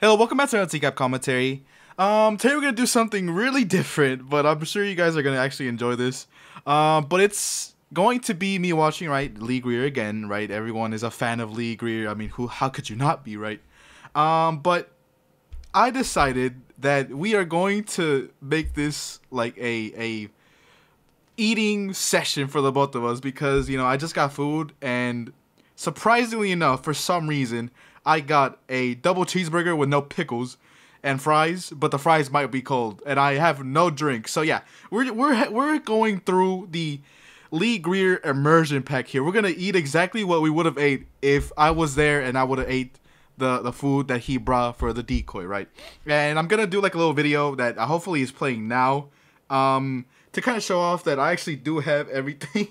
Hello, welcome back to our post-tcap commentary. Today we're gonna do something really different, but I'm sure you guys are gonna actually enjoy this. But it's going to be me watching, right, Lee Greer again, right? Everyone is a fan of Lee Greer. I mean, how could you not be, right? But I decided that we are going to make this like a eating session for the both of us because, you know, I just got food and surprisingly enough, for some reason, I got a double cheeseburger with no pickles and fries, but the fries might be cold, and I have no drink. So yeah, we're going through the Lee Greer immersion pack here. We're gonna eat exactly what we would have ate if I was there and I would have ate the food that he brought for the decoy, right? And I'm gonna do like a little video that hopefully is playing now, to kind of show off that I actually do have everything.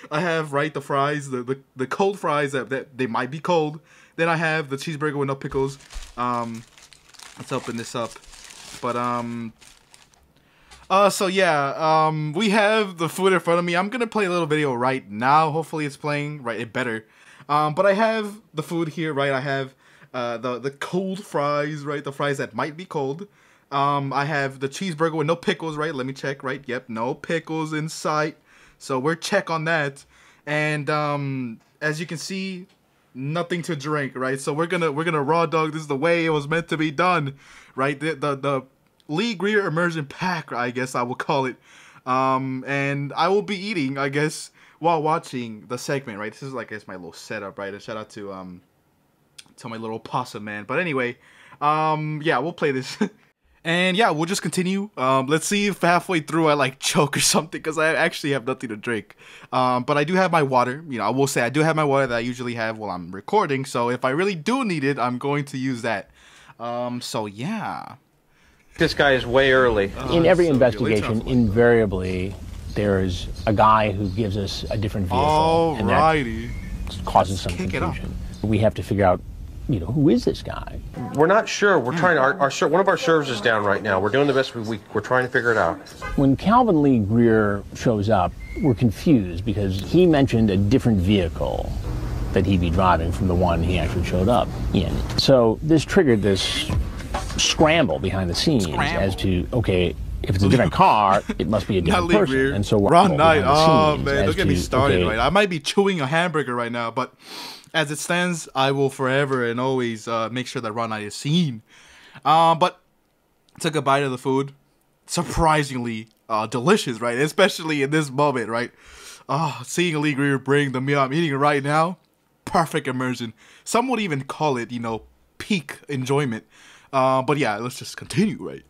I have, right, the fries, the cold fries that they might be cold. Then I have the cheeseburger with no pickles. Let's open this up. But so yeah, we have the food in front of me. I'm gonna play a little video right now. Hopefully it's playing, right? It better. But I have the food here, right? I have the cold fries, right? The fries that might be cold. I have the cheeseburger with no pickles, right? Let me check, right? Yep, no pickles in sight. So we're check on that. And as you can see, nothing to drink, right? So we're gonna raw dog this the way it was meant to be done, right? The Lee Greer immersion pack, I guess I will call it. And I will be eating, I guess, while watching the segment, right? This is like, I guess, my little setup, right? A shout out to my little possum man. But anyway, yeah, we'll play this. And yeah, we'll just continue. Let's see if halfway through I like choke or something, because I actually have nothing to drink. But I do have my water. You know, I will say I do have my water that I usually have while I'm recording. So if I really do need it, I'm going to use that. So yeah. This guy is way early. In every investigation, invariably, there's a guy who gives us a different vehicle. Alrighty. And that causes some confusion. We have to figure out, you know, who is this guy? We're not sure. We're trying to, one of our servers is down right now. We're doing the best we're trying to figure it out. When Calvin Lee Greer shows up, we're confused because he mentioned a different vehicle that he'd be driving from the one he actually showed up in. So this triggered this scramble behind the scenes as to, okay, if it's a different car, it must be a different person. And so we're wrong night. Oh man, don't get me started, right? I might be chewing a hamburger right now, but as it stands, I will forever and always make sure that raw night is seen. But took a bite of the food. Surprisingly delicious, right? Especially in this moment, right? Seeing Lee Greer bring the meal I'm eating right now, perfect immersion. Some would even call it, you know, peak enjoyment. But yeah, let's just continue, right?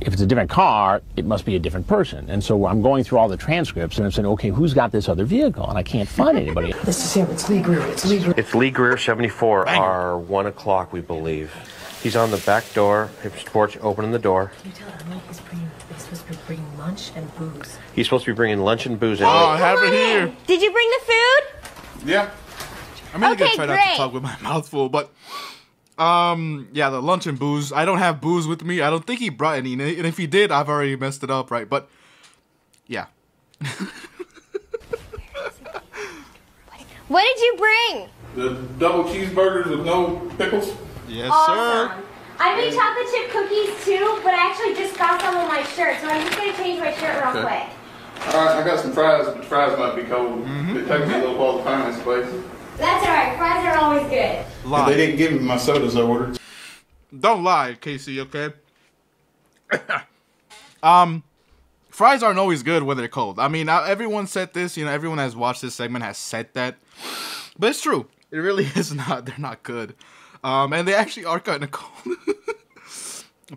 If it's a different car, it must be a different person. And so I'm going through all the transcripts and I'm saying, okay, who's got this other vehicle? And I can't find anybody. This is him. It's Lee Greer. It's Lee Greer. It's Lee Greer, 74, Bang. our 1 o'clock, we believe. He's on the back door, his porch, opening the door. Can you tell Emily he's supposed to be bringing lunch and booze? He's supposed to be bringing lunch and booze. Oh, I have it here. Did you bring the food? Yeah. I'm really gonna Okay, try not to talk with my mouth full, but yeah, the lunch and booze. I don't have booze with me. I don't think he brought any, and if he did, I've already messed it up, right? But yeah. What did you bring? The double cheeseburgers with no pickles. Yes, Awesome. sir. I made chocolate chip cookies too, but I actually just got some on my shirt, so I'm just gonna change my shirt real quick. Alright, I got some fries, but the fries might be cold. It takes me a little while to find this place. That's alright, fries are always good. They didn't give me my sodas I ordered. Don't lie, Casey, okay? Fries aren't always good when they're cold. I mean, everyone said this, you know, everyone has watched this segment has said that. But it's true. It really is not. They're not good. And they actually are kind of cold.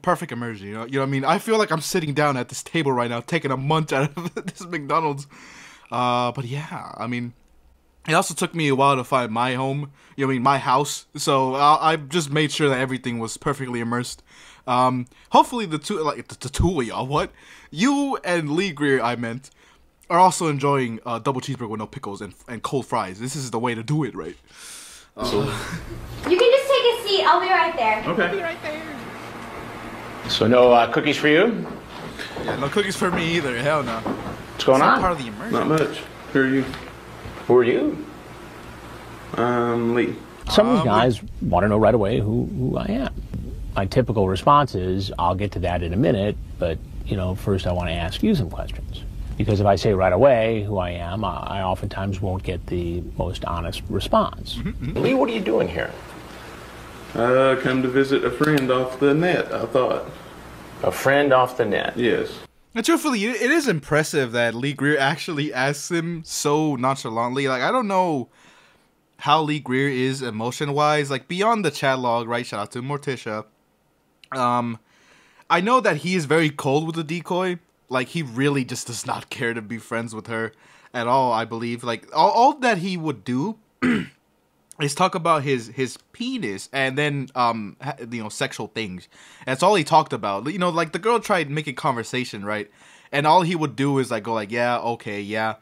Perfect immersion, you know what I mean? I feel like I'm sitting down at this table right now, taking a munch out of this McDonald's. But yeah, I mean, it also took me a while to find my home, you know what I mean, my house. So I just made sure that everything was perfectly immersed. Hopefully the two of y'all, what? You and Lee Greer, I meant, are also enjoying double cheeseburger with no pickles and cold fries. This is the way to do it, right? You can just take a seat. I'll be right there. Okay. I'll be right there. So no cookies for you? Yeah, no cookies for me either. Hell no. What's going on? Part of the immersion. Not much. Who are you? Who are you? Lee. Some of these guys want to know right away who I am. My typical response is, I'll get to that in a minute, but, first I want to ask you some questions. Because if I say right away who I am, I oftentimes won't get the most honest response. Lee, what are you doing here? Come to visit a friend off the net, I thought. A friend off the net? Yes. And truthfully, it is impressive that Lee Greer actually asks him so nonchalantly. Like, I don't know how Lee Greer is emotion-wise. Like, beyond the chat log, right? Shout out to Morticia. I know that he is very cold with the decoy. Like, he really just does not care to be friends with her at all, I believe. Like, all that he would do is talk about his penis and then, sexual things. That's all he talked about. Like, the girl tried making conversation, right? And all he would do is, like, go like, yeah, okay, yeah.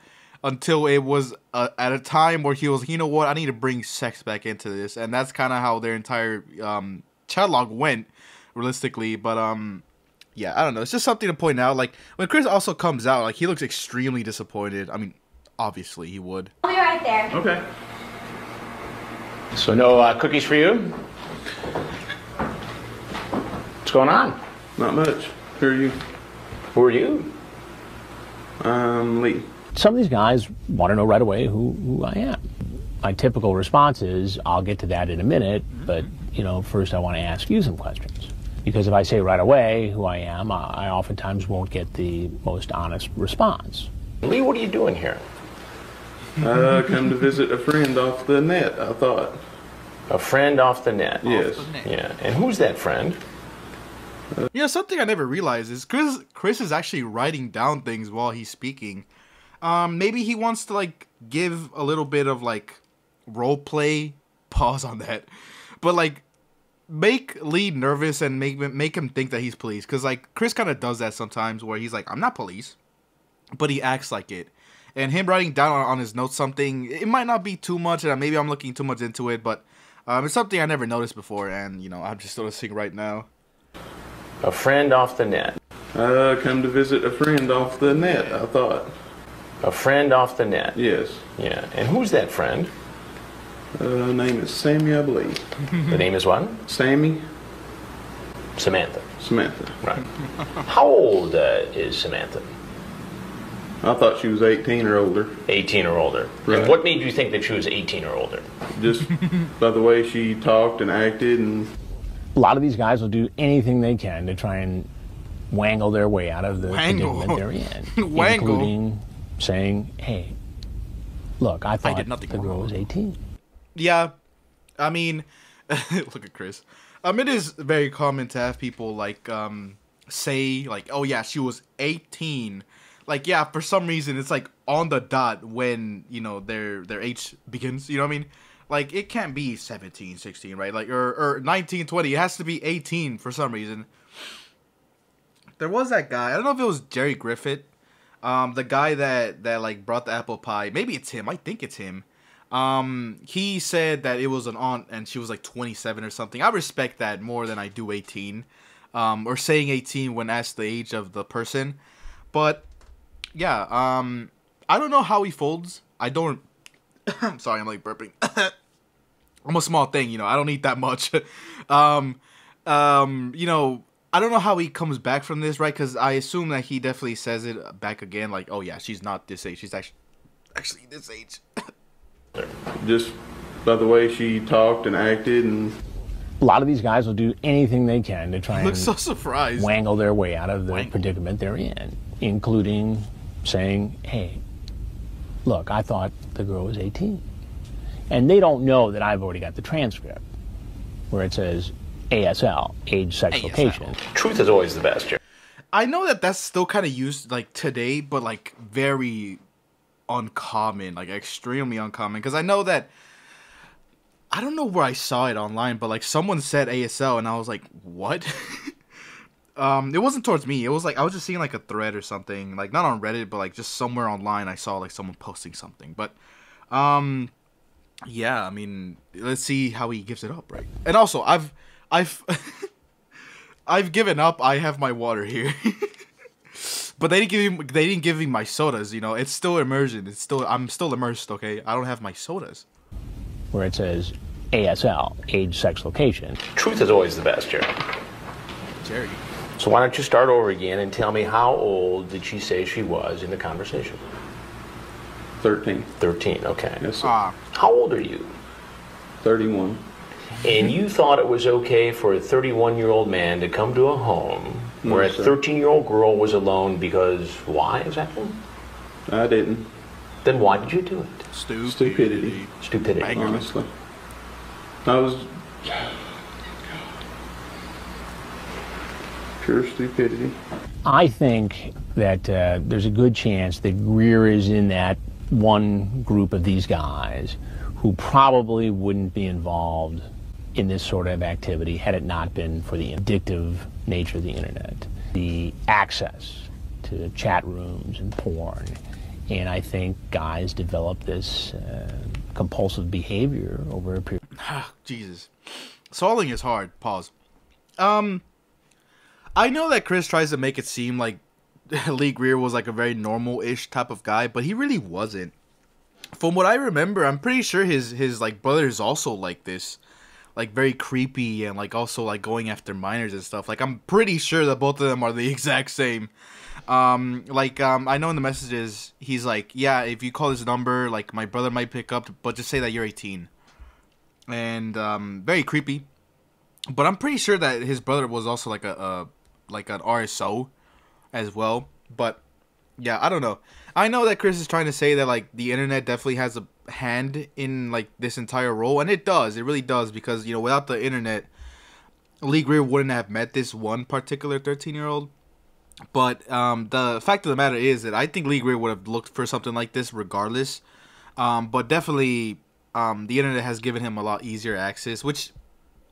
Until it was at a time where he was, you know what, I need to bring sex back into this. And that's kind of how their entire chat log went, realistically. But, yeah, I don't know. It's just something to point out. Like, when Chris also comes out, like, he looks extremely disappointed. I mean, obviously he would. I'll be right there. Okay. So no cookies for you? What's going on? Not much. Who are you? Who are you? Lee. Some of these guys want to know right away who I am. My typical response is, I'll get to that in a minute, but, first I want to ask you some questions. Because if I say right away who I am, I oftentimes won't get the most honest response. Lee, what are you doing here? Come to visit a friend off the net, I thought. A friend off the net? Yes. Yeah. And who's that friend? Something I never realized is Chris is actually writing down things while he's speaking. Maybe he wants to, like, give a little bit of, like, role play. Pause on that. But, like, make Lee nervous and make him think that he's police. Because, like, Chris kind of does that sometimes where he's like, I'm not police. But he acts like it. And him writing down on his notes something, it might not be too much, and maybe I'm looking too much into it, but it's something I never noticed before, and, I'm just noticing right now. A friend off the net? Come to visit a friend off the net, I thought. A friend off the net? Yes. Yeah. And who's that friend? Name is Sammy, I believe. The name is what? Sammy? Samantha. Samantha. Right. How old is Samantha? I thought she was 18 or older. 18 or older. Right. And what made you think that she was 18 or older? Just by the way she talked and acted. And A lot of these guys will do anything they can to try and wangle their way out of the predicament they're in. Including saying, hey, look, I thought the girl was 18. Yeah, I mean, look at Chris. It is very common to have people, like, say, like, oh yeah, she was 18. Like, yeah, for some reason, it's, like, on the dot when, their age begins, you know what I mean? Like, it can't be 17, 16, right? Like, or 19, 20. It has to be 18 for some reason. There was that guy. I don't know if it was Jerry Griffith. The guy that like, brought the apple pie. Maybe it's him. I think it's him. He said that it was an aunt and she was, like, 27 or something. I respect that more than I do 18. Or saying 18 when asked the age of the person. But yeah, I don't know how he folds. I don't. I'm sorry, I'm like burping. I'm a small thing, I don't eat that much. I don't know how he comes back from this, right? Because I assume that he definitely says it back again, like, oh yeah, she's not this age. She's actually this age. just by the way she talked and acted. And A lot of these guys will do anything they can to try and so surprised. wangle their way out of the predicament they're in, including saying, hey, look, I thought the girl was 18. And they don't know that I've already got the transcript where it says ASL, age, sex, location. Truth is always the best here. I know that that's still kind of used, like, today, but, like, very uncommon, like, extremely uncommon. Because I know that, I don't know where I saw it online, but, like, someone said ASL, and I was like, what? It wasn't towards me. It was, like, I was just seeing, like, a thread or something. Like, not on Reddit, but, like, just somewhere online I saw, like, someone posting something. But, yeah, I mean, let's see how he gives it up, right? And also, I've given up. I have my water here. But they didn't give me my sodas, It's still immersion. I'm still immersed, okay? I don't have my sodas. Where it says ASL, age, sex, location. Truth is always the best here. Jerry. So why don't you start over again and tell me how old did she say she was in the conversation? 13. 13, okay. Yes, sir. How old are you? 31. And you thought it was okay for a 31-year-old man to come to a home where a sir. 13-year-old girl was alone because why exactly? I didn't. Then why did you do it? Stupidity. Stupidity. Anger. Honestly. I was... Pure stupidity. I think that there's a good chance that Greer is in that one group of these guys who probably wouldn't be involved in this sort of activity had it not been for the addictive nature of the internet, the access to chat rooms and porn. And I think guys develop this compulsive behavior over a period. Jesus. Solving is hard. Pause. I know that Chris tries to make it seem like Lee Greer was like a very normal-ish type of guy, but he really wasn't. From what I remember, I'm pretty sure his like brother is also like this, like very creepy and like also like going after minors and stuff. Like I'm pretty sure that both of them are the exact same. I know in the messages he's like, yeah, if you call this number, like my brother might pick up, but just say that you're 18. And very creepy. But I'm pretty sure that his brother was also like like an RSO as well. But yeah, I don't know. I know that Chris is trying to say that like the internet definitely has a hand in like this entire role, and it does. It really does, because you know, without the internet, Lee Greer wouldn't have met this one particular 13-year-old. But the fact of the matter is that I think Lee Greer would have looked for something like this regardless. But definitely the internet has given him a lot easier access, which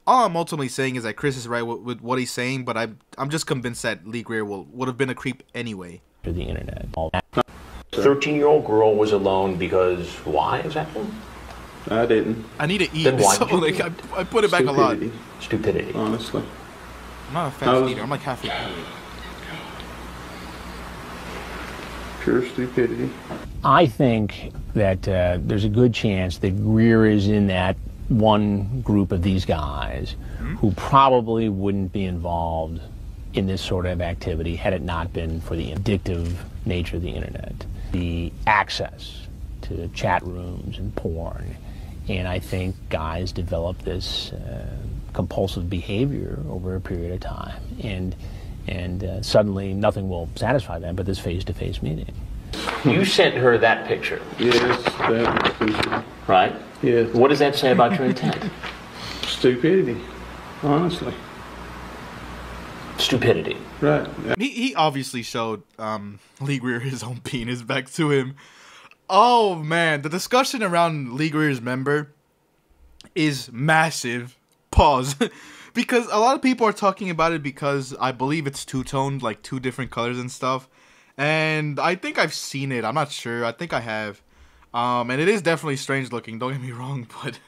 all I'm ultimately saying is that Chris is right with what he's saying, but I'm just convinced that Lee Greer would have been a creep anyway. To the internet. 13-year-old girl was alone because why exactly? I didn't. I need to eat, Then why so did you like, do I put it back a lot. Stupidity. Honestly. I'm not a fast eater. I'm like half eater. Pure stupidity. I think that there's a good chance that Greer is in that one group of these guys who probably wouldn't be involved in this sort of activity had it not been for the addictive nature of the internet, the access to chat rooms and porn. And I think guys develop this compulsive behavior over a period of time, and suddenly nothing will satisfy them but this face-to-face meeting. You sent her that picture. Yes, that picture. Right? Yes. What does that say about your intent? Stupidity. Honestly. Stupidity. Right. He obviously showed Lee Greer his own penis back to him. Oh man, the discussion around Lee Greer's member is massive. Pause. Because a lot of people are talking about it because I believe it's two-toned, like two different colors and stuff. And I think I've seen it. I'm not sure. I think I have. And it is definitely strange looking, don't get me wrong, but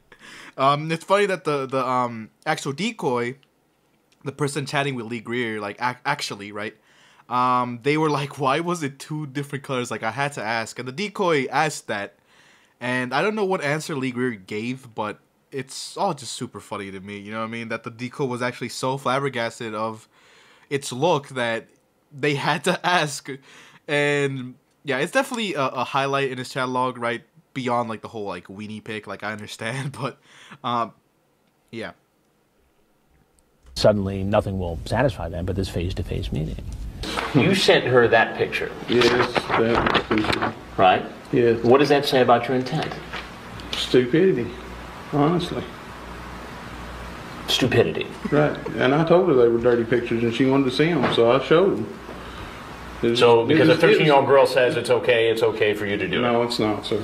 it's funny that the actual decoy, the person chatting with Lee Greer, like actually, right? They were like, why was it two different colors? Like I had to ask, and the decoy asked that, and I don't know what answer Lee Greer gave, but it's all just super funny to me. You know what I mean? That the decoy was actually so flabbergasted of its look that they had to ask. And yeah, it's definitely a highlight in his chat log, right? Beyond like the whole like weenie pic, like I understand, but yeah. Suddenly nothing will satisfy them but this face-to-face meeting. You sent her that picture. Yes, that picture. Right? Yes. What does that say about your intent? Stupidity. Honestly. Stupidity. Right. And I told her they were dirty pictures and she wanted to see them, so I showed them. So because a 13-year-old girl says it's okay for you to do it? No, it's not, sir.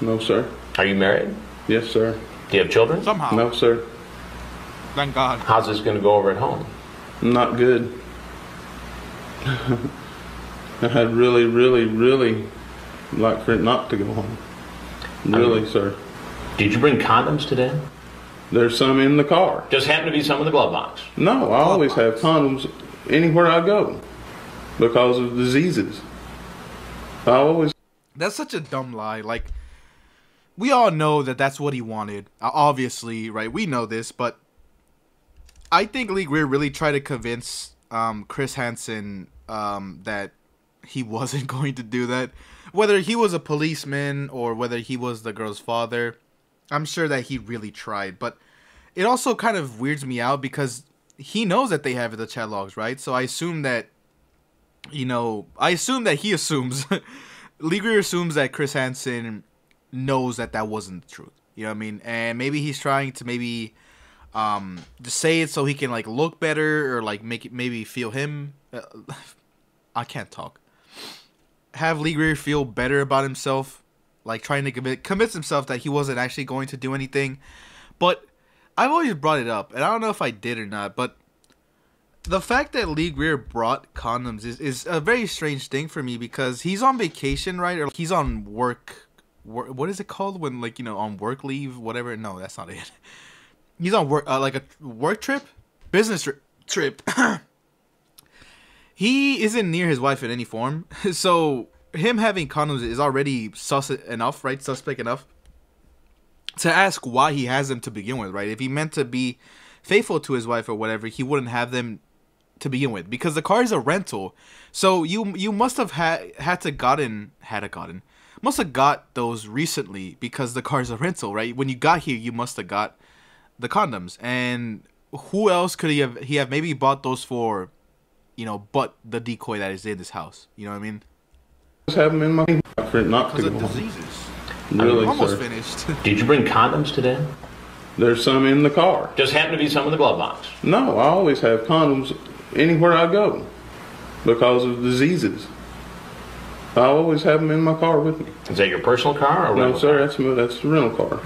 No, sir. Are you married? Yes, sir. Do you have children? Somehow. No, sir. Thank God. How's this going to go over at home? Not good. I had really like for it not to go home. Really, sir. Did you bring condoms today? There's some in the car. Just happened to be some in the glove box. No, I always have condoms anywhere I go because of diseases. I always... That's such a dumb lie. Like, we all know that that's what he wanted. Obviously, right? We know this, but I think Lee Greer really tried to convince Chris Hansen that he wasn't going to do that. Whether he was a policeman or whether he was the girl's father, I'm sure that he really tried. But it also kind of weirds me out because he knows that they have the chat logs, right? So I assume that, he assumes, Lee Greer assumes that Chris Hansen knows that that wasn't the truth. You know what I mean? And maybe he's trying to maybe just say it so he can like look better or like make it maybe feel him. I can't talk. Have Lee Greer feel better about himself, like trying to convince himself that he wasn't actually going to do anything. But I've always brought it up, and I don't know if I did or not, but the fact that Lee Greer brought condoms is a very strange thing for me because he's on vacation, right? Or he's on work. What is it called when, like, you know, on work leave, whatever? No, that's not it. He's on work, like a work trip, business trip. He isn't near his wife in any form, so him having condoms is already suspect enough, right? Suspect enough to ask why he has them to begin with, right? If he meant to be faithful to his wife or whatever, he wouldn't have them to begin with because the car is a rental. So you must have must have got those recently because the car is a rental, right? When you got here, you must have got the condoms. And who else could he have maybe bought those for? You know, but the decoy that is in this house. You know what I mean? Just have them in my for it not to Because go of home. diseases. Really, I'm almost sir. finished. Did you bring condoms today? There's some in the car. Just happen to be some in the glove box. No, I always have condoms anywhere I go because of diseases. I always have them in my car with me. Is that your personal car or No, rental sir, car? that's the rental car.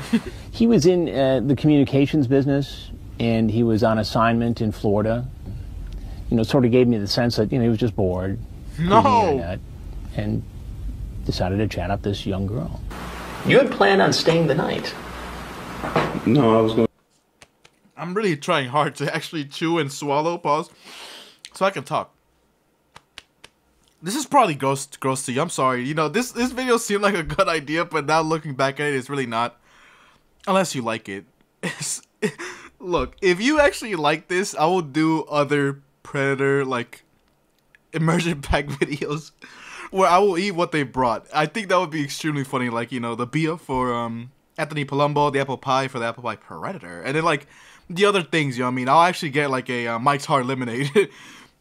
He was in the communications business, and he was on assignment in Florida. You know, sort of gave me the sense that, you know, he was just bored. No. Using the internet, and decided to chat up this young girl. You had planned on staying the night. No, I was going. I'm really trying hard to actually chew and swallow, pause, so I can talk. This is probably gross to you. I'm sorry. You know, this video seemed like a good idea, but now looking back at it, it's really not. Unless you like it. Look, if you actually like this, I will do other Predator, like, immersion pack videos where I will eat what they brought. I think that would be extremely funny. Like, you know, the beer for Anthony Palumbo, the apple pie for the apple pie Predator, and then like the other things, you know what I mean? I'll actually get like a Mike's Hard Lemonade.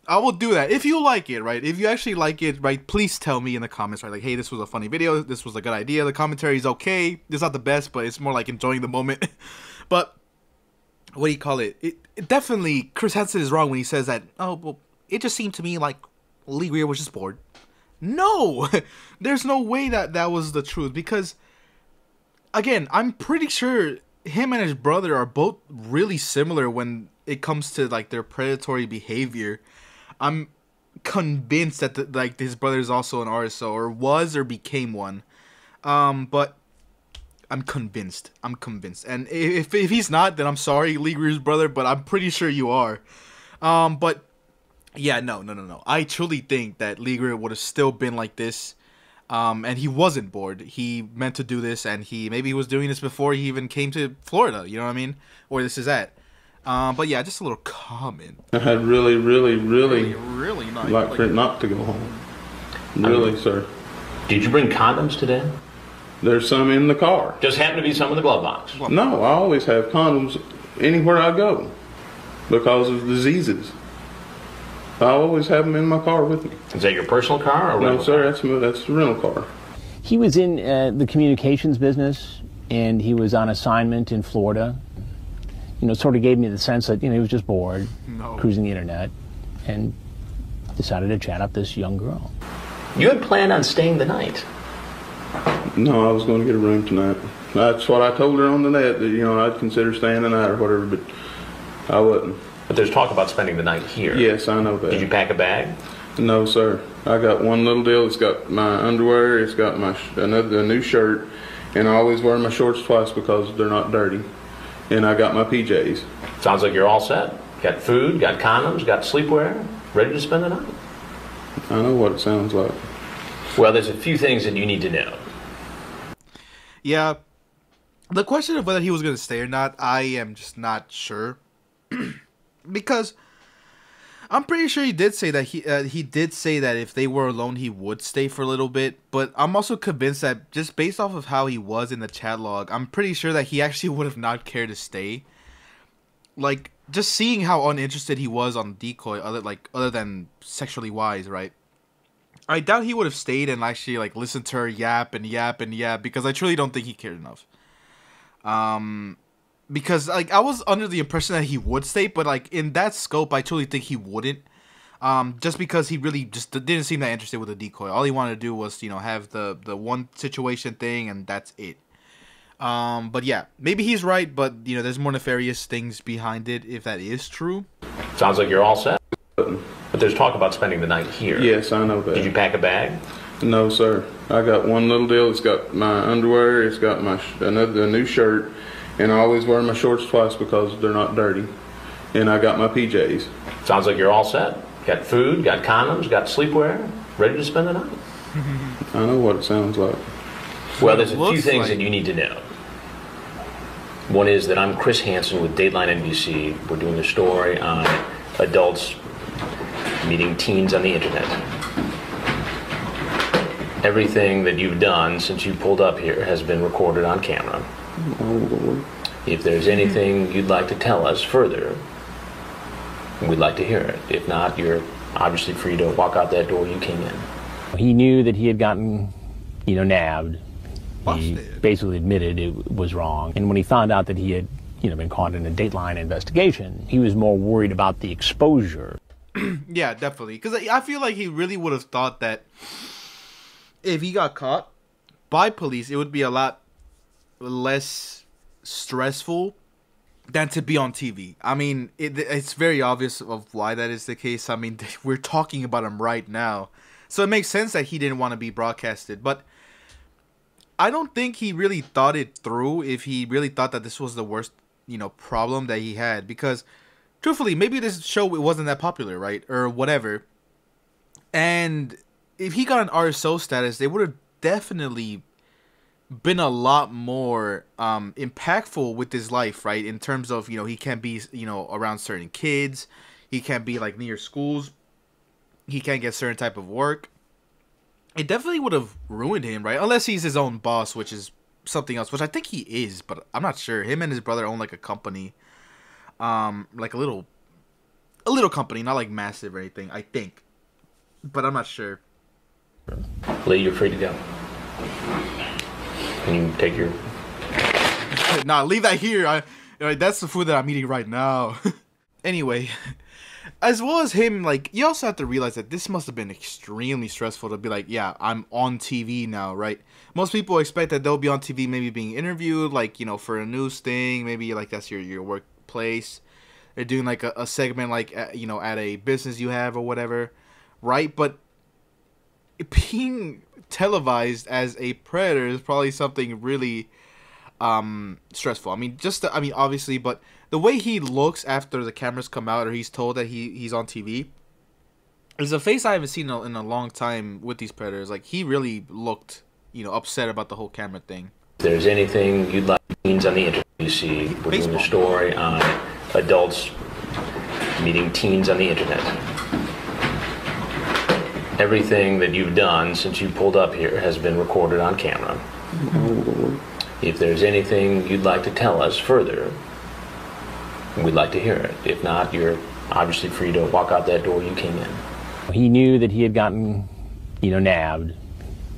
I will do that if you like it, right? If you actually like it, right, please tell me in the comments, right? Like, hey, this was a funny video, this was a good idea, the commentary is okay, it's not the best, but it's more like enjoying the moment. But what do you call it? It definitely, Chris Hansen is wrong when he says that, oh, well, it just seemed to me like Lee Greer was just bored. No! There's no way that was the truth, because, again, I'm pretty sure him and his brother are both really similar when it comes to, like, their predatory behavior. I'm convinced that, like, his brother is also an RSO, or was, or became one. But I'm convinced. And if he's not, then I'm sorry, Lee Greer's brother, but I'm pretty sure you are. But yeah, no. I truly think that Lee Greer would have still been like this. And he wasn't bored. He meant to do this, and maybe he was doing this before he even came to Florida, you know what I mean? Where this is at. But yeah, just a little comment. I had really not like for it not to go home. Really, sir. Did you bring condoms today? There's some in the car. Just happen to be some in the glove box. No, I always have condoms anywhere I go because of diseases. I always have them in my car with me. Is that your personal car or rental No, sir, car? that's the rental car. He was in the communications business, and he was on assignment in Florida. You know, sort of gave me the sense that, you know, he was just bored, cruising the internet, and decided to chat up this young girl. You had planned on staying the night. No, I was going to get a room tonight. That's what I told her on the net, that, you know, I'd consider staying the night or whatever, but I wasn't. But there's talk about spending the night here. Yes, I know that. Did you pack a bag? No, sir. I got one little deal. It's got my underwear, it's got my a new shirt, and I always wear my shorts twice because they're not dirty. And I got my PJs. Sounds like you're all set. Got food, got condoms, got sleepwear, ready to spend the night. I know what it sounds like. Well, there's a few things that you need to know. Yeah, the question of whether he was going to stay or not, I am just not sure. because I'm pretty sure he did say that he did say that if they were alone, he would stay for a little bit. But I'm also convinced that just based off of how he was in the chat log, I'm pretty sure that he actually would have not cared to stay. Like, just seeing how uninterested he was on decoy, other than sexually wise, right? I doubt he would have stayed and actually like listened to her yap and yap and yap, because I truly don't think he cared enough. Because like I was under the impression that he would stay, but like in that scope, I truly think he wouldn't. Just because he really just didn't seem that interested with the decoy. All he wanted to do was, you know, have the one situation thing, and that's it. But yeah, maybe he's right, but you know, there's more nefarious things behind it if that is true. Sounds like you're all set. But there's talk about spending the night here. Yes, I know that. Did you pack a bag? No, sir. I got one little deal. It's got my underwear. It's got my a new shirt, and I always wear my shorts twice because they're not dirty. And I got my PJs. Sounds like you're all set. Got food, got condoms, got sleepwear, ready to spend the night. I know what it sounds like. Well, there's a few things that you need to know. One is that I'm Chris Hansen with Dateline NBC. We're doing a story on adults meeting teens on the internet. Everything that you've done since you pulled up here has been recorded on camera. If there's anything you'd like to tell us further, we'd like to hear it. If not, you're obviously free to walk out that door you came in. He knew that he had gotten, you know, nabbed. He Busted. basically admitted it was wrong. And when he found out that he had, you know, been caught in a Dateline investigation, he was more worried about the exposure. Yeah, definitely. Because I feel like he really would have thought that if he got caught by police, it would be a lot less stressful than to be on TV. I mean, it's very obvious of why that is the case. I mean, we're talking about him right now. So it makes sense that he didn't want to be broadcasted. But I don't think he really thought it through if he really thought that this was the worst, you know, problem that he had. Because truthfully, maybe this show wasn't that popular, right? Or whatever. And if he got an RSO status, they would have definitely been a lot more impactful with his life, right? In terms of, you know, he can't be, you know, around certain kids. He can't be, like, near schools. He can't get certain type of work. It definitely would have ruined him, right? Unless he's his own boss, which is something else, which I think he is, but I'm not sure. Him and his brother own, like, a company. Like a little company, not like massive or anything, I think, but I'm not sure. Lee, you're free to go. Can you take your... Nah, leave that here. That's the food that I'm eating right now. Anyway, as well as him, like, you also have to realize that this must have been extremely stressful to be like, yeah, I'm on TV now, right? Most people expect that they'll be on TV, maybe being interviewed, like, you know, for a news thing, maybe like that's your workplace. They're doing like a segment, like, you know, at a business you have or whatever, right? But being televised as a predator is probably something really stressful. I mean, obviously, but the way he looks after the cameras come out, or he's told that he's on TV, is a face I haven't seen in a long time with these predators. Like, he really looked, you know, upset about the whole camera thing. If there's anything you'd like teens on the internet, you see, we're doing a story on adults meeting teens on the internet. Everything that you've done since you pulled up here has been recorded on camera. If there's anything you'd like to tell us further, we'd like to hear it. If not, you're obviously free to walk out that door you came in. He knew that he had gotten, you know, nabbed.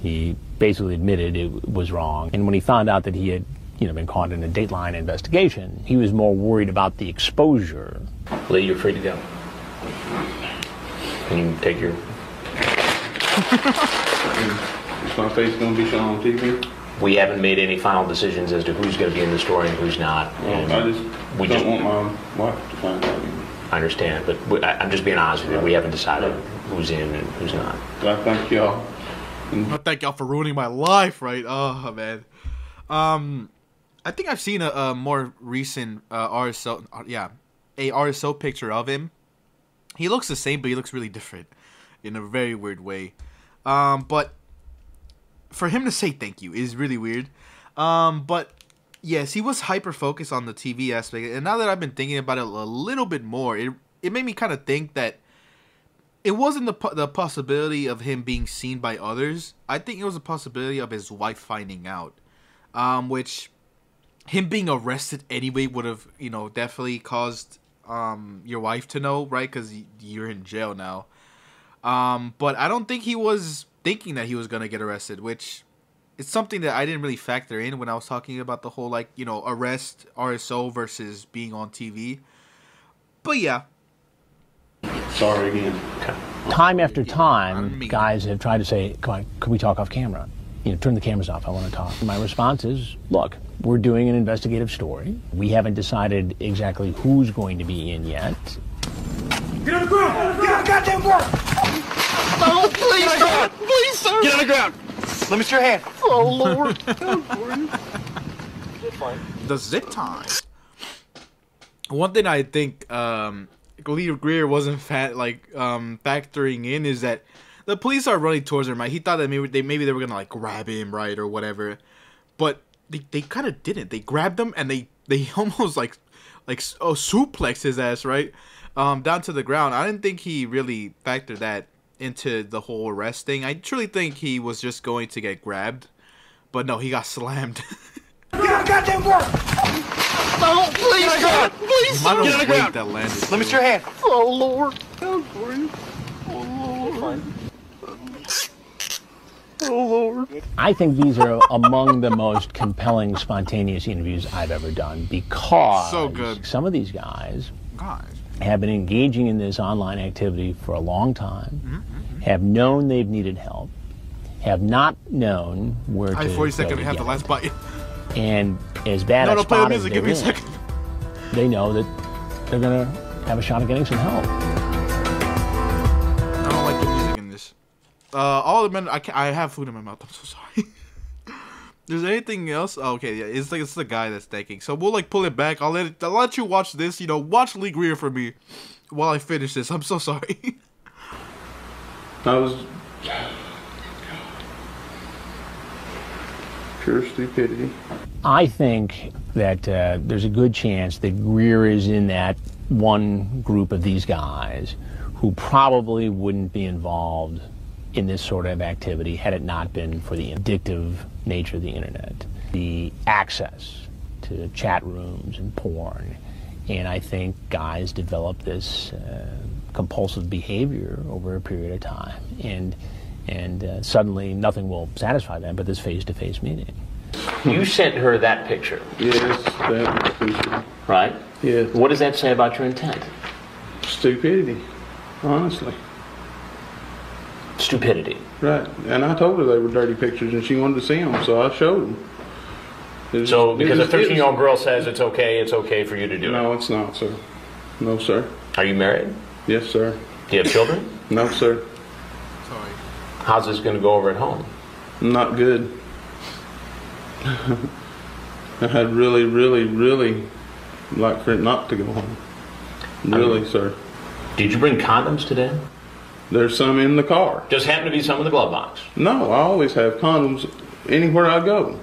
He basically admitted it was wrong. And when he found out that he had, you know, been caught in a Dateline investigation, he was more worried about the exposure. Lee, you're free to go. Can you take your... Is my face going to be shown on TV? We haven't made any final decisions as to who's going to be in the story and who's not. Well, I just don't want my wife to find out. I understand, but I'm just being honest with you. We haven't decided who's in and who's not. I thank y'all. I thank y'all for ruining my life, right? Oh, man. I think I've seen a more recent RSO, a RSO picture of him. He looks the same, but he looks really different in a very weird way. But for him to say thank you is really weird. But Yes, he was hyper focused on the TV aspect, and now that I've been thinking about it a little bit more, it made me kind of think that it wasn't the possibility of him being seen by others. I think it was a possibility of his wife finding out, which him being arrested anyway would have, you know, definitely caused your wife to know, right? Because you're in jail now. But I don't think he was thinking that he was gonna get arrested, which it's something that I didn't really factor in when I was talking about the whole, like, you know, arrest, RSO versus being on TV. But yeah. Sorry again. Time after time, guys have tried to say, come on, could we talk off camera? You know, turn the cameras off, I want to talk. My response is, look, we're doing an investigative story. We haven't decided exactly who's going to be in yet. Get on the ground! Get on the goddamn ground! No, please, sir! Please, sir! Get on the ground! Let me see your hand. Oh, Lord. The zip time. One thing I think Lee Greer wasn't factoring in is that the police are running towards him, right? He thought that maybe they were gonna like grab him, right, or whatever, but they kind of didn't. They grabbed him and they almost like suplexed his ass, right, down to the ground. I didn't think he really factored that into the whole arrest thing. I truly think he was just going to get grabbed, but no, he got slammed. Get on the goddamn ground! No, please, sir! Please, sir! Get on the ground! That landed. Let me see your hand. Oh, Lord. Oh, Lord. Oh, Lord. I think these are among the most compelling, spontaneous interviews I've ever done because so good. Some of these guys have been engaging in this online activity for a long time, have known they've needed help, have not known where to 40 seconds to have the last bite. And as bad a spot as they're in, they know that they're going to have a shot at getting some help. I don't like the music in this. All the men, I have food in my mouth. I'm so sorry. Is there anything else? Oh, okay, yeah, it's the guy that's thinking. So we'll like pull it back. I'll let you watch this. You know, watch Lee Greer for me while I finish this. I'm so sorry. I was pure stupidity. I think that there's a good chance that Greer is in that one group of these guys who probably wouldn't be involved in this sort of activity had it not been for the addictive nature of the internet, the access to chat rooms and porn. And I think guys develop this compulsive behavior over a period of time. And suddenly nothing will satisfy them but this face-to-face meeting. You sent her that picture. Yes, that picture. Right? Yes. What does that say about your intent? Stupidity, honestly. Stupidity. Right, and I told her they were dirty pictures and she wanted to see them, so I showed them. So because a 13-year-old girl says it's okay for you to do it? No, it's not, sir. No, sir. Are you married? Yes, sir. Do you have children? No, sir. Sorry. How's this going to go over at home? Not good. I had really like for it not to go home. Really, sir. Did you bring condoms today? There's some in the car. Just happen to be some in the glove box? No, I always have condoms anywhere I go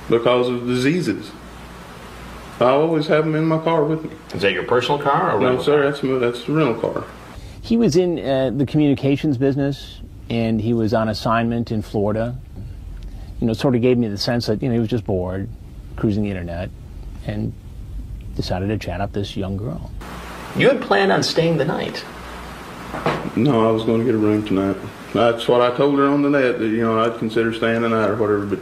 because of diseases. I always have them in my car with me. Is that your personal car or rental? No, sir, that's the rental car. He was in the communications business, and he was on assignment in Florida. You know, sort of gave me the sense that, you know, he was just bored, cruising the internet, and decided to chat up this young girl. You had planned on staying the night? No, I was going to get a room tonight. That's what I told her on the net, that, you know, I'd consider staying the night or whatever, but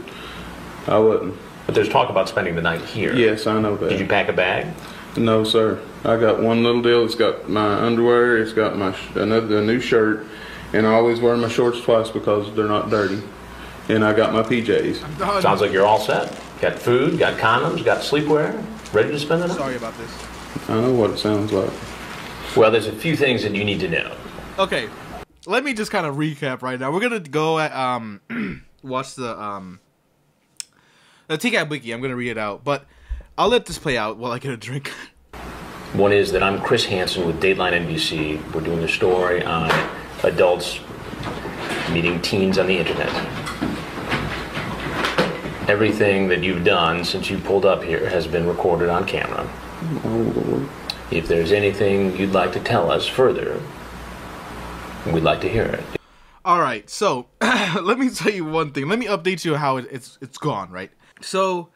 I wasn't. But there's talk about spending the night here. Yes, I know that. Did you pack a bag? No, sir. I got one little deal. It's got my underwear, it's got my a new shirt, and I always wear my shorts twice because they're not dirty. And I got my PJs. Sounds like you're all set. Got food, got condoms, got sleepwear, ready to spend the night? Sorry about this. I know what it sounds like. Well, there's a few things that you need to know. Okay, let me just kind of recap right now. We're gonna go at watch the TCAP wiki. I'm gonna read it out, but I'll let this play out while I get a drink. One is that I'm Chris Hansen with Dateline NBC. We're doing a story on adults meeting teens on the internet. Everything that you've done since you pulled up here has been recorded on camera. Oh, Lord. If there's anything you'd like to tell us further, we'd like to hear it. All right, so let me tell you one thing. Let me update you how it's gone, right? So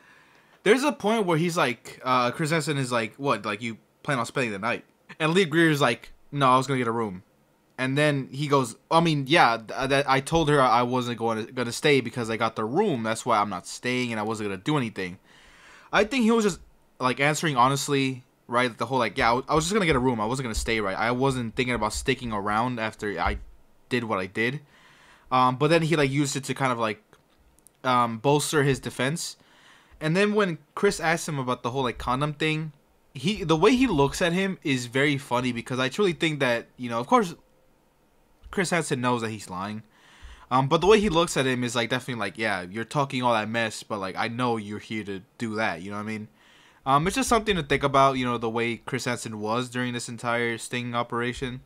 there's a point where he's like, Chris Hansen is like, what, like you plan on spending the night? And Lee Greer is like, no, I was gonna get a room. And then he goes, I mean, yeah, that I told her I wasn't gonna stay because I got the room. That's why I'm not staying, and I wasn't gonna do anything. I think he was just like answering honestly, right? The whole like, yeah, I was just gonna get a room. I wasn't gonna stay, right? I wasn't thinking about sticking around after I did what I did. But then he like used it to kind of like bolster his defense. And then when Chris asked him about the whole like condom thing, the way he looks at him is very funny, because I truly think that, you know, of course Chris Hansen knows that he's lying. But the way he looks at him is like definitely like, yeah, you're talking all that mess, but like I know you're here to do that, you know what I mean? It's just something to think about, you know, the way Chris Hansen was during this entire sting operation,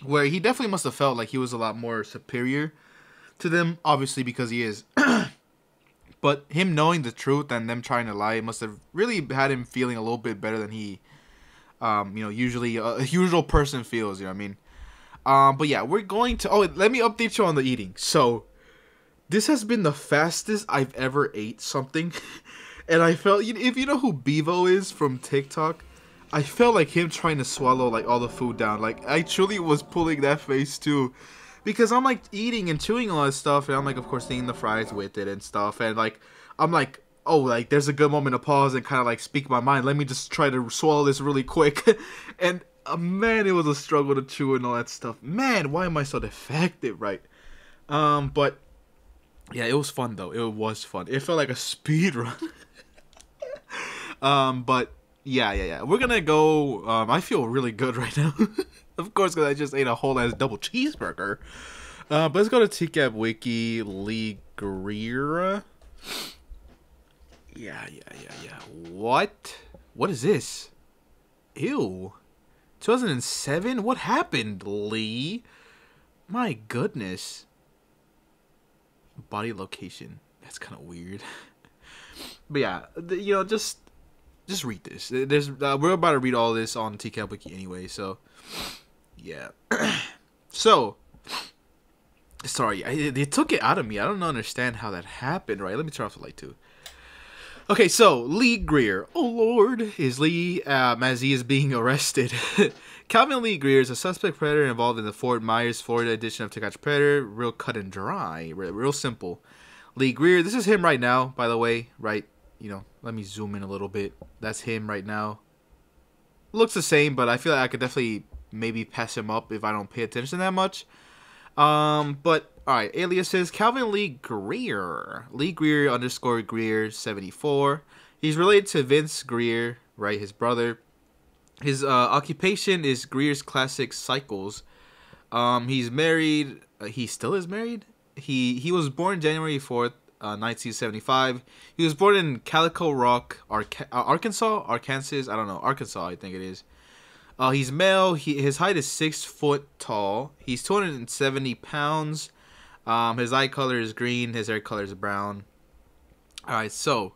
where he definitely must have felt like he was a lot more superior to them, obviously because he is. But him knowing the truth and them trying to lie must have really had him feeling a little bit better than he, you know, usually a usual person feels, you know what I mean? But yeah, we're going to... Oh, let me update you on the eating. So, this has been the fastest I've ever ate something. And I felt... If you know who Bevo is from TikTok, I felt like him trying to swallow, like, all the food down. Like, I truly was pulling that face, too. Because I'm, like, eating and chewing all this stuff. And I'm, like, of course, eating the fries with it and stuff. And, like, I'm, like... Oh, like, there's a good moment to pause and kind of, like, speak my mind. Let me just try to swallow this really quick. And... man, it was a struggle to chew and all that stuff. Man, why am I so defective, right? But yeah, it was fun though. It was fun. It felt like a speed run. But yeah. We're gonna go. I feel really good right now. Of course, because I just ate a whole ass double cheeseburger. But let's go to TCAP Wiki. Lee Greer. Yeah. What? What is this? Ew. 2007? What happened, Lee? My goodness. Body location. That's kind of weird. But yeah, you know, just read this. There's we're about to read all this on TCAP Wiki anyway, so yeah. So, sorry, they took it out of me. I don't understand how that happened, right? Let me turn off the light too. Okay, so Lee Greer, oh lord, is Lee as he is being arrested. Calvin Lee Greer is a suspect predator involved in the Fort Myers, Florida edition of To Catch a Predator. Real cut and dry, real simple. Lee Greer, this is him right now, by the way, right? You know, let me zoom in a little bit. That's him right now. Looks the same, but I feel like I could definitely maybe pass him up if I don't pay attention that much. But alright, aliases, Calvin Lee Greer. Lee Greer _ Greer 74. He's related to Vince Greer, right, his brother. His occupation is Greer's Classic Cycles. He's married. He still is married? He was born January 4th, 1975. He was born in Calico Rock, Arkansas? I don't know. Arkansas, I think it is. He's male. His height is 6 foot tall. He's 270 pounds. His eye color is green. His hair color is brown. Alright, so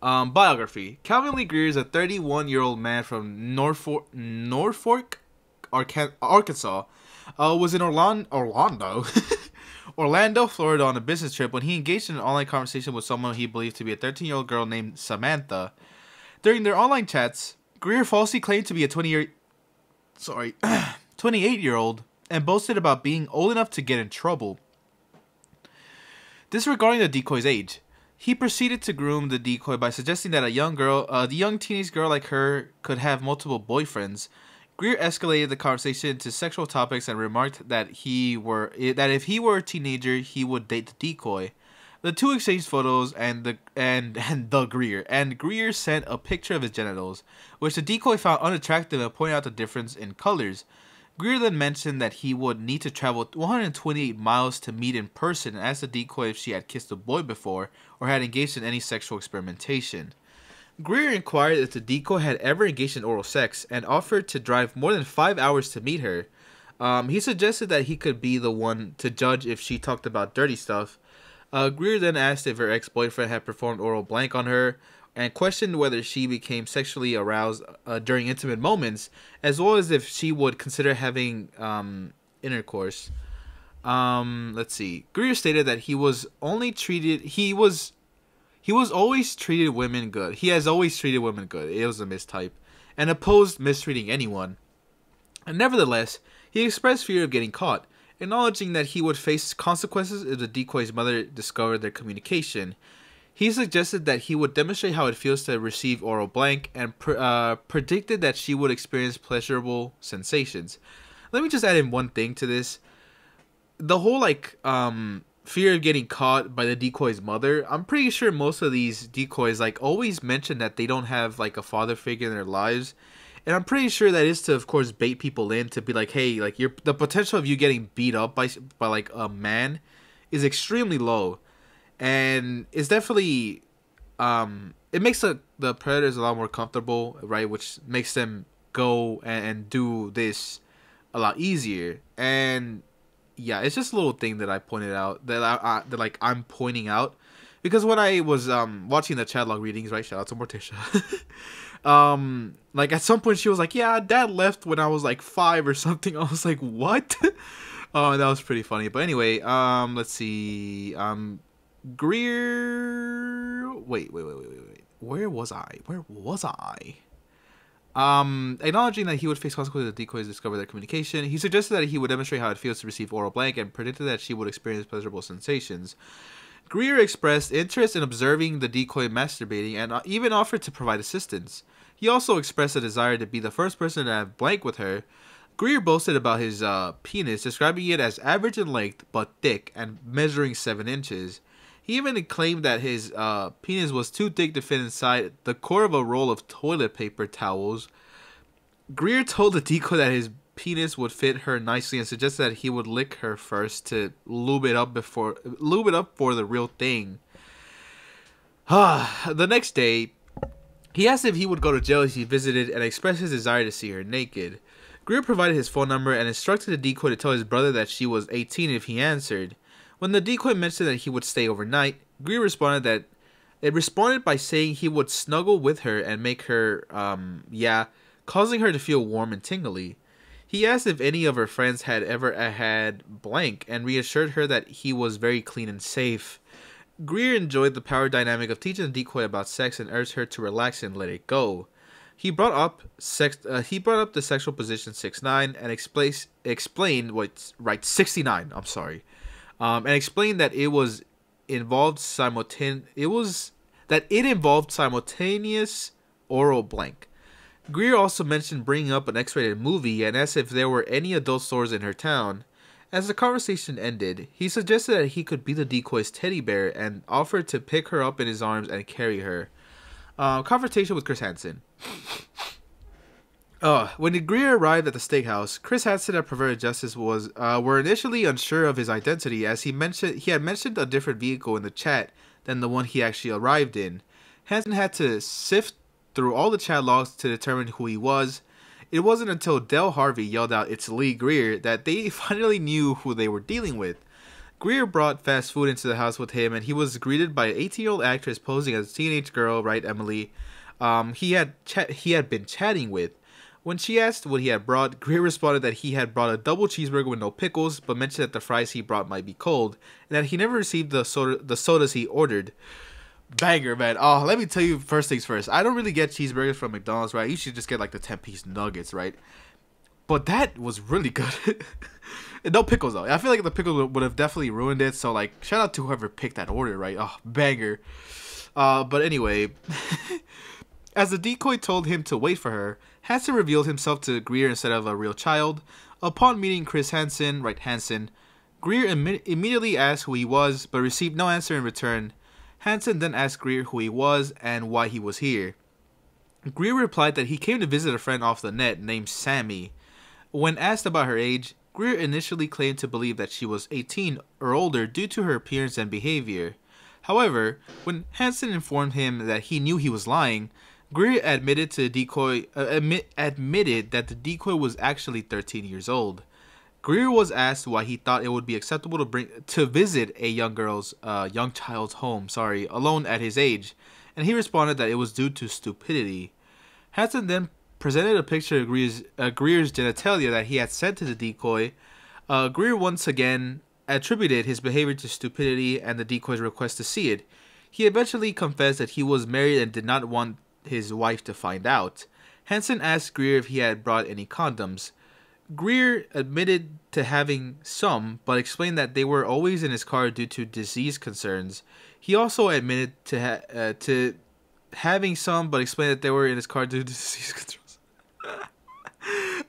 biography. Calvin Lee Greer is a 31-year-old man from Norfolk, Arkansas. Was in Orlando, Florida on a business trip when he engaged in an online conversation with someone he believed to be a 13-year-old girl named Samantha. During their online chats, Greer falsely claimed to be a 28-year-old and boasted about being old enough to get in trouble. Disregarding the decoy's age, he proceeded to groom the decoy by suggesting that the young teenage girl like her could have multiple boyfriends. Greer escalated the conversation to sexual topics and remarked that if he were a teenager, he would date the decoy. The two exchanged photos and Greer sent a picture of his genitals, which the decoy found unattractive and pointed out the difference in colors. Greer then mentioned that he would need to travel 128 miles to meet in person and asked the decoy if she had kissed a boy before or had engaged in any sexual experimentation. Greer inquired if the decoy had ever engaged in oral sex and offered to drive more than 5 hours to meet her. He suggested that he could be the one to judge if she talked about dirty stuff. Greer then asked if her ex-boyfriend had performed oral blank on her, and questioned whether she became sexually aroused during intimate moments, as well as if she would consider having intercourse. Let's see. Greer stated that he was always treated women good. He has always treated women good. It was a mistype, and opposed mistreating anyone. And nevertheless, he expressed fear of getting caught, acknowledging that he would face consequences if the decoy's mother discovered their communication. He suggested that he would demonstrate how it feels to receive oral blank, and predicted that she would experience pleasurable sensations. Let me just add in one thing to this. The whole fear of getting caught by the decoy's mother. I'm pretty sure most of these decoys always mention that they don't have a father figure in their lives. And I'm pretty sure that is to, of course, bait people in to be like, hey, the potential of you getting beat up by a man is extremely low. And it's definitely, it makes the predators a lot more comfortable, right? Which makes them go and do this a lot easier. And yeah, it's just a little thing that I pointed out, that I'm pointing out. Because when I was watching the chat log readings, right, shout out to Morticia, at some point she was like, yeah, Dad left when I was 5 or something. I was like, what? Oh, that was pretty funny. But anyway, let's see, Greer, wait, where was I? Acknowledging that he would face consequences if the decoys discover their communication, he suggested that he would demonstrate how it feels to receive oral blank, and predicted that she would experience pleasurable sensations. Greer expressed interest in observing the decoy masturbating, and even offered to provide assistance. He also expressed a desire to be the first person to have blank with her. Greer boasted about his penis, describing it as average in length but thick and measuring 7 inches. He even claimed that his penis was too thick to fit inside the core of a roll of toilet paper towels. Greer told the decoy that his penis would fit her nicely, and suggested that he would lick her first to lube it up for the real thing. The next day, he asked if he would go to jail if he visited, and expressed his desire to see her naked. Greer provided his phone number and instructed the decoy to tell his brother that she was 18 if he answered. When the decoy mentioned that he would stay overnight, Greer responded by saying he would snuggle with her and make her, causing her to feel warm and tingly. He asked if any of her friends had ever had blank, and reassured her that he was very clean and safe. Greer enjoyed the power dynamic of teaching the decoy about sex, and urged her to relax and let it go. He brought up the sexual position 6'9", and explained what's right 69. I'm sorry. And explained that it involved simultaneous oral blank. Greer also mentioned bringing up an X-rated movie, and asked if there were any adult stores in her town. As the conversation ended, he suggested that he could be the decoy's teddy bear, and offered to pick her up in his arms and carry her. Confrontation with Chris Hansen. When Greer arrived at the steakhouse, Chris Hansen and Perverted Justice were initially unsure of his identity, as he had mentioned a different vehicle in the chat than the one he actually arrived in. Hansen had to sift through all the chat logs to determine who he was. It wasn't until Del Harvey yelled out, "It's Lee Greer," that they finally knew who they were dealing with. Greer brought fast food into the house with him, and he was greeted by an 18-year-old actress posing as a teenage girl, right, Emily, he had been chatting with. When she asked what he had brought, Greer responded that he had brought a double cheeseburger with no pickles, but mentioned that the fries he brought might be cold, and that he never received the sodas he ordered. Banger, man. Oh, let me tell you first things first. I don't really get cheeseburgers from McDonald's, right? You should just get the 10-piece nuggets, right? But that was really good. And no pickles, though. I feel like the pickles would have definitely ruined it. So, shout out to whoever picked that order, right? Oh, banger. But anyway, as the decoy told him to wait for her, Hansen revealed himself to Greer instead of a real child. Upon meeting Chris Hansen, right, Hansen, Greer immediately asked who he was, but received no answer in return. Hansen then asked Greer who he was and why he was here. Greer replied that he came to visit a friend off the net named Sammy. When asked about her age, Greer initially claimed to believe that she was 18 or older due to her appearance and behavior. However, when Hansen informed him that he knew he was lying, Greer admitted that the decoy was actually 13 years old. Greer was asked why he thought it would be acceptable to visit a young child's home, alone at his age, and he responded that it was due to stupidity. Hansen then presented a picture of Greer's genitalia that he had sent to the decoy. Greer once again attributed his behavior to stupidity and the decoy's request to see it. He eventually confessed that he was married and did not want his wife to find out. Hansen asked Greer if he had brought any condoms. Greer admitted to having some, but explained that they were always in his car due to disease concerns. He also admitted to having some, but explained that they were in his car due to disease concerns.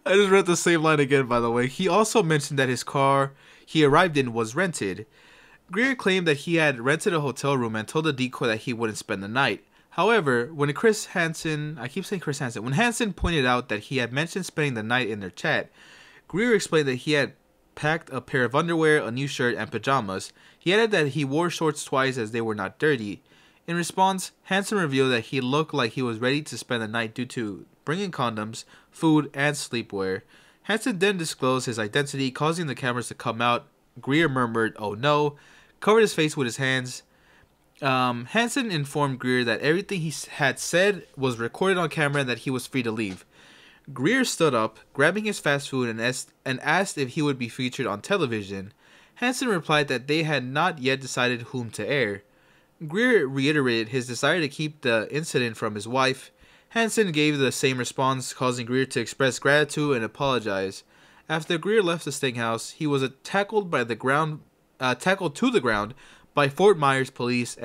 I just read the same line again, by the way. He also mentioned that his car he arrived in was rented. Greer claimed that he had rented a hotel room and told the decoy that he wouldn't spend the night. However, when Hansen pointed out that he had mentioned spending the night in their chat, Greer explained that he had packed a pair of underwear, a new shirt, and pajamas. He added that he wore shorts twice as they were not dirty. In response, Hansen revealed that he looked like he was ready to spend the night due to bringing condoms, food, and sleepwear. Hansen then disclosed his identity, causing the cameras to come out. Greer murmured, "Oh no," covered his face with his hands. Hansen informed Greer that everything he had said was recorded on camera and that he was free to leave. Greer stood up, grabbing his fast food, and asked if he would be featured on television. Hansen replied that they had not yet decided whom to air. Greer reiterated his desire to keep the incident from his wife. Hansen gave the same response, causing Greer to express gratitude and apologize. After Greer left the steakhouse, he was tackled to the ground by Fort Myers police,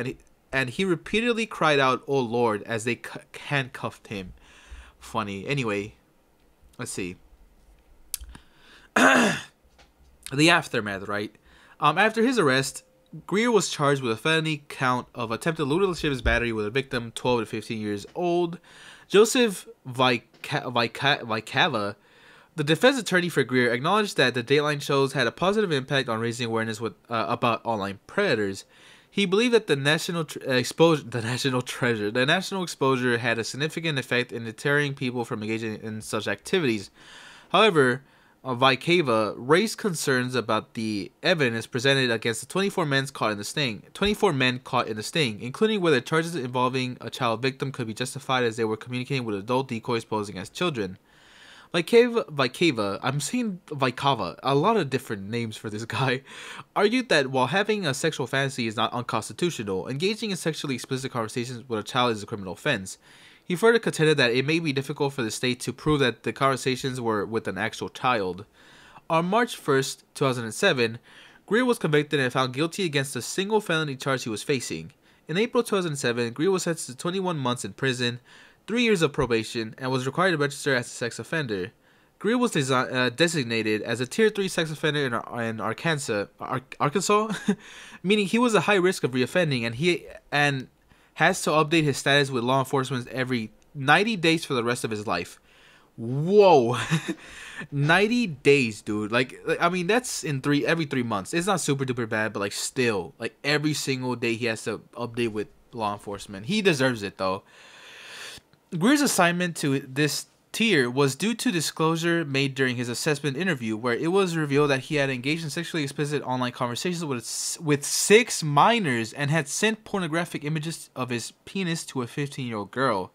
and he repeatedly cried out, "Oh Lord," as they handcuffed him. Funny. Anyway, let's see. The aftermath, right? After his arrest, Greer was charged with a felony count of attempted lewd lascivious battery with a victim 12 to 15 years old. Joseph Vicava, the defense attorney for Greer, acknowledged that the Dateline shows had a positive impact on raising awareness about online predators. He believed that the national exposure had a significant effect in deterring people from engaging in such activities. However, Vicava raised concerns about the evidence presented against the 24 men caught in the sting, including whether charges involving a child victim could be justified as they were communicating with adult decoys posing as children. Vicava, I'm saying Vicava, a lot of different names for this guy, argued that while having a sexual fantasy is not unconstitutional, engaging in sexually explicit conversations with a child is a criminal offense. He further contended that it may be difficult for the state to prove that the conversations were with an actual child. On March 1st, 2007, Greer was convicted and found guilty against a single felony charge he was facing. In April 2007, Greer was sentenced to 21 months in prison, 3 years of probation, and was required to register as a sex offender. Greer was designated as a Tier 3 sex offender in Arkansas, meaning he was at high risk of reoffending, and has to update his status with law enforcement every 90 days for the rest of his life. Whoa. 90 days, dude. Like, I mean, that's every 3 months. It's not super duper bad, but like still, like every single day he has to update with law enforcement. He deserves it though. Greer's assignment to this tier was due to disclosure made during his assessment interview, where it was revealed that he had engaged in sexually explicit online conversations with 6 minors and had sent pornographic images of his penis to a 15-year-old girl.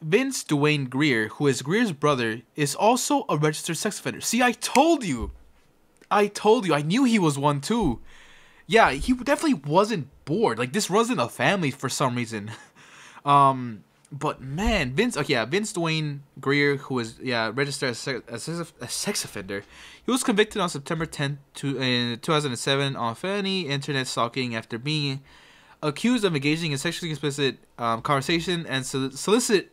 Vince Dwayne Greer, who is Greer's brother, is also a registered sex offender. See, I told you. I knew he was one too. Yeah, he definitely wasn't bored. Like, this runs in a family for some reason. But man, Vince Dwayne Greer, who is registered as a sex offender, he was convicted on September 10th in 2007 on felony internet stalking after being accused of engaging in sexually explicit conversation and soliciting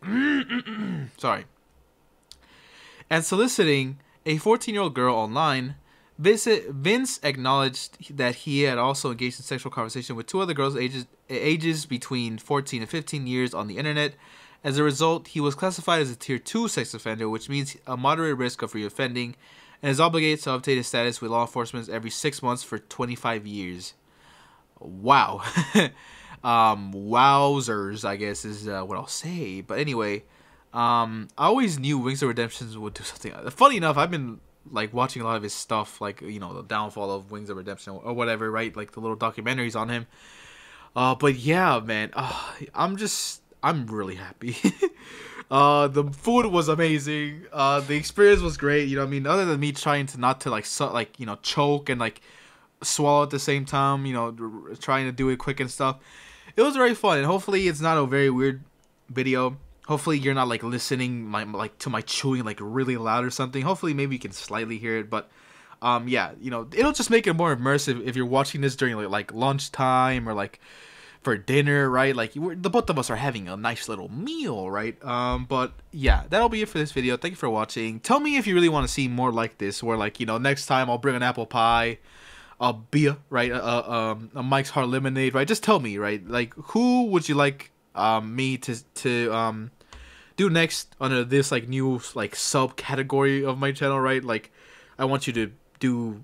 a 14-year-old girl online. Vince acknowledged that he had also engaged in sexual conversation with 2 other girls ages between 14 and 15 years on the internet. As a result, he was classified as a Tier 2 sex offender, which means a moderate risk of reoffending, and is obligated to update his status with law enforcement every 6 months for 25 years. Wow. Wowzers, I guess is what I'll say. But anyway, I always knew Wings of Redemption would do something. Funny enough, I've been like watching a lot of his stuff, like, you know, the downfall of Wings of Redemption or whatever, right? Like the little documentaries on him. But yeah, man, I'm really happy. The food was amazing. The experience was great. You know what I mean? Other than me trying to not to like you know, choke and like swallow at the same time, you know, trying to do it quick and stuff. It was very fun, and hopefully it's not a very weird video. Hopefully you're not like listening to my chewing like really loud or something. Hopefully maybe you can slightly hear it, but yeah, you know, it'll just make it more immersive if you're watching this during like lunchtime or like for dinner, right? Like the both of us are having a nice little meal, right? But yeah, that'll be it for this video. Thank you for watching. Tell me if you really want to see more like this, where like, you know, next time I'll bring an apple pie, a beer, right? A Mike's Hard Lemonade, right? Just tell me, right? Like, who would you like me to do next under this like new like subcategory of my channel, right? Like, I want you to do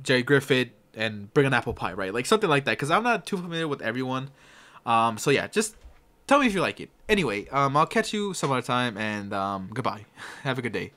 Jerry Griffith and bring an apple pie, right? Like something like that, because I'm not too familiar with everyone. So yeah, just tell me if you like it. Anyway, I'll catch you some other time, and goodbye. Have a good day.